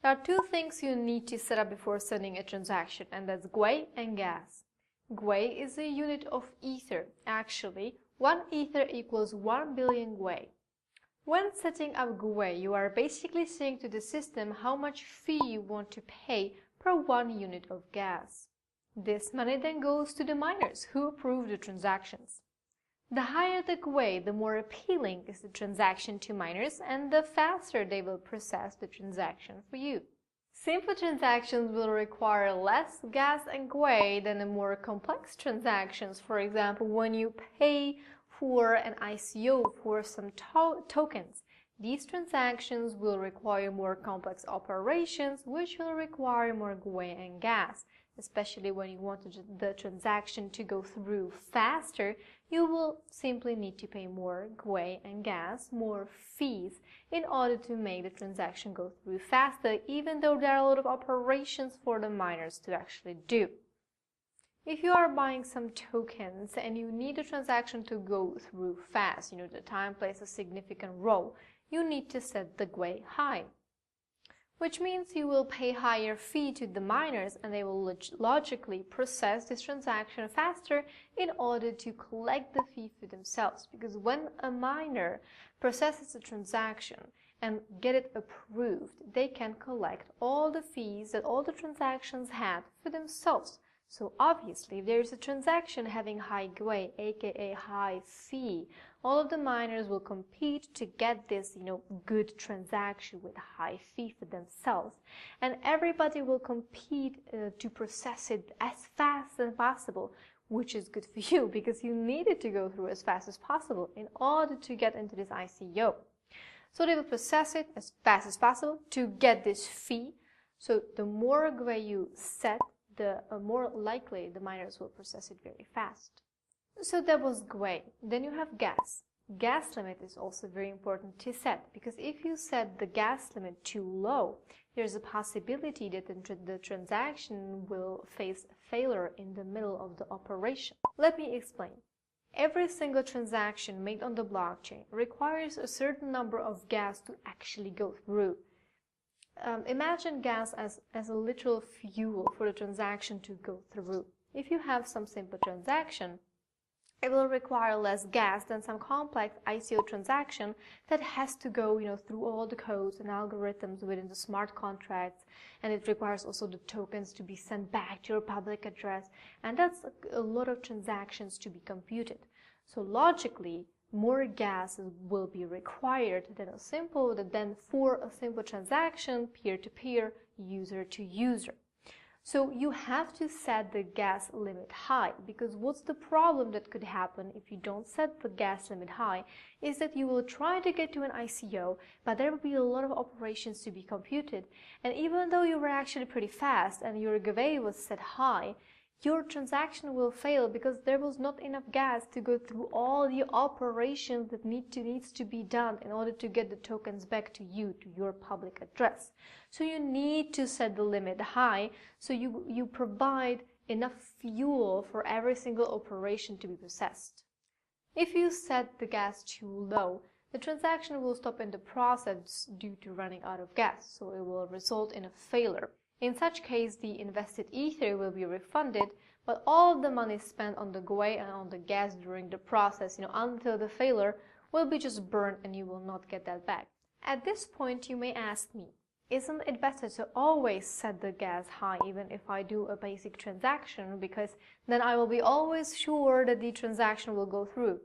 There are two things you need to set up before sending a transaction, and that's Gwei and gas. Gwei is a unit of ether. Actually, 1 ether equals 1 billion Gwei. When setting up Gwei, you are basically saying to the system how much fee you want to pay per 1 unit of gas. This money then goes to the miners who approve the transactions. The higher the Gwei, the more appealing is the transaction to miners, and the faster they will process the transaction for you. Simple transactions will require less gas and Gwei than the more complex transactions. For example, when you pay for an ICO for some tokens, these transactions will require more complex operations, which will require more Gwei and gas. Especially when you want the transaction to go through faster, you will simply need to pay more Gwei and gas, more fees, in order to make the transaction go through faster, even though there are a lot of operations for the miners to actually do. If you are buying some tokens and you need the transaction to go through fast, the time plays a significant role, you need to set the Gwei high, which means you will pay higher fee to the miners and they will logically process this transaction faster in order to collect the fee for themselves. Because when a miner processes a transaction and get it approved, they can collect all the fees that all the transactions had for themselves. So obviously, if there is a transaction having high Gwei, aka high fee, all of the miners will compete to get this, good transaction with high fee for themselves. And everybody will compete to process it as fast as possible, which is good for you because you need it to go through as fast as possible in order to get into this ICO. So they will process it as fast as possible to get this fee. So the more Gwei you set, the more likely the miners will process it very fast. So that was Gwei. Then you have gas. Gas limit is also very important to set, because if you set the gas limit too low, there's a possibility that the transaction will face failure in the middle of the operation. Let me explain. Every single transaction made on the blockchain requires a certain number of gas to actually go through. Imagine gas as a literal fuel for the transaction to go through. If you have some simple transaction, it will require less gas than some complex ICO transaction that has to go, through all the codes and algorithms within the smart contracts, and it requires also the tokens to be sent back to your public address, and that's a lot of transactions to be computed. So logically, more gas will be required than for a simple transaction, peer-to-peer, user-to-user. So you have to set the gas limit high, because what's the problem that could happen if you don't set the gas limit high is that you will try to get to an ICO, but there will be a lot of operations to be computed, and even though you were actually pretty fast and your Gwei was set high, your transaction will fail because there was not enough gas to go through all the operations that needs to be done in order to get the tokens back to you, to your public address. So you need to set the limit high so you provide enough fuel for every single operation to be processed. If you set the gas too low, the transaction will stop in the process due to running out of gas, so it will result in a failure. In such case, the invested ether will be refunded, but all the money spent on the Gwei and on the gas during the process, until the failure, will be just burned and you will not get that back. At this point, you may ask me, isn't it better to always set the gas high even if I do a basic transaction, because then I will be always sure that the transaction will go through?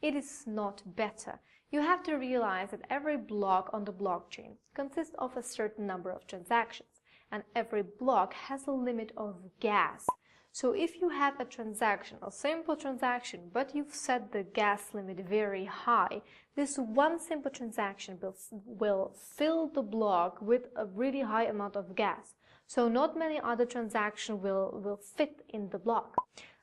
It is not better. You have to realize that every block on the blockchain consists of a certain number of transactions, and every block has a limit of gas. So if you have a transaction, a simple transaction, but you've set the gas limit very high, this one simple transaction will fill the block with a really high amount of gas. So not many other transactions will fit in the block.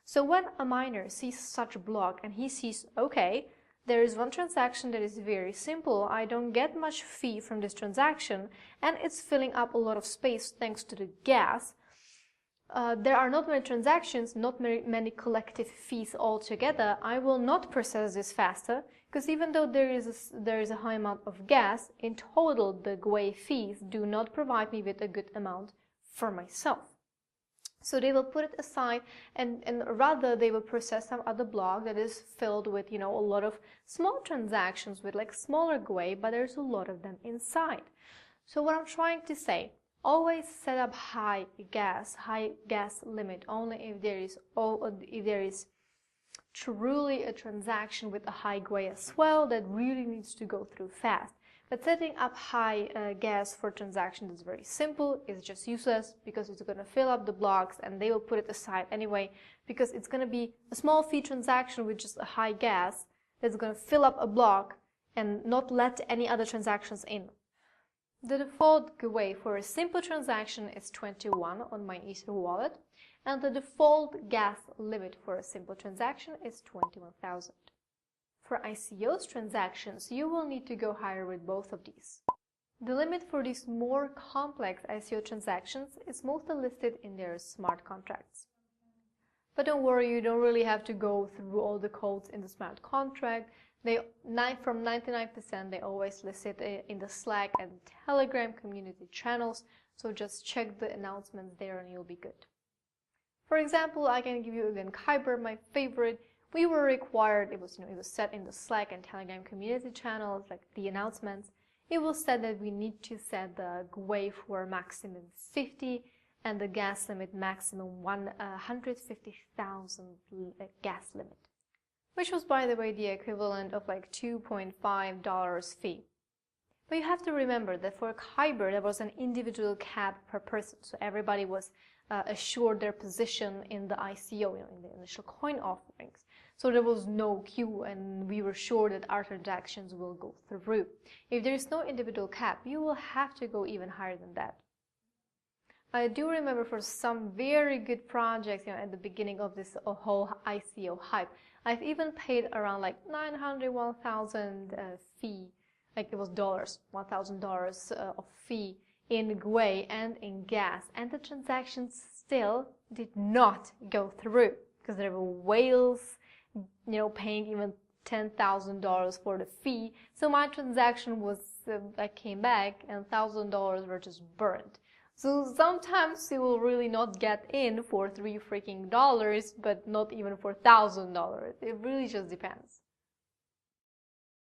So when a miner sees such a block and he sees, okay, there is one transaction that is very simple, I don't get much fee from this transaction, and it's filling up a lot of space thanks to the gas. There are not many transactions, not many collective fees altogether. I will not process this faster. Because even though there is a high amount of gas, in total the Gwei fees do not provide me with a good amount for myself. So they will put it aside, and rather they will process some other block that is filled with, a lot of small transactions with like smaller Gwei, but there's a lot of them inside. So what I'm trying to say, always set up high gas limit only if there is truly a transaction with a high Gwei as well that really needs to go through fast. But setting up high gas for transactions is very simple. It's just useless because it's going to fill up the blocks and they will put it aside anyway, because it's going to be a small fee transaction with just a high gas that's going to fill up a block and not let any other transactions in. The default Gwei for a simple transaction is 21 on my Ether wallet, and the default gas limit for a simple transaction is 21,000. For ICOs transactions, you will need to go higher with both of these. The limit for these more complex ICO transactions is mostly listed in their smart contracts. But don't worry, you don't really have to go through all the codes in the smart contract. From 99%, they always list it in the Slack and Telegram community channels, so just check the announcements there and you'll be good. For example, I can give you again Kyber, my favorite. We were required, it was set in the Slack and Telegram community channels, like the announcements. It was said that we need to set the Gwei for maximum 50 and the gas limit maximum 150,000 gas limit, which was, by the way, the equivalent of like $2.5 fee. But you have to remember that for Kyber, there was an individual cap per person, so everybody was assured their position in the ICO, in the initial coin offerings. So there was no queue, and we were sure that our transactions will go through. If there is no individual cap, you will have to go even higher than that. I do remember for some very good projects, at the beginning of this whole ICO hype, I've even paid around like 900, 1,000 fee, like it was dollars, $1,000 of fee in Gwei and in gas, and the transactions still did not go through because there were whales, paying even $10,000 for the fee. So my transaction was, I came back and $1,000 were just burned. So sometimes you will really not get in for $3 freaking dollars, but not even for $1,000. It really just depends.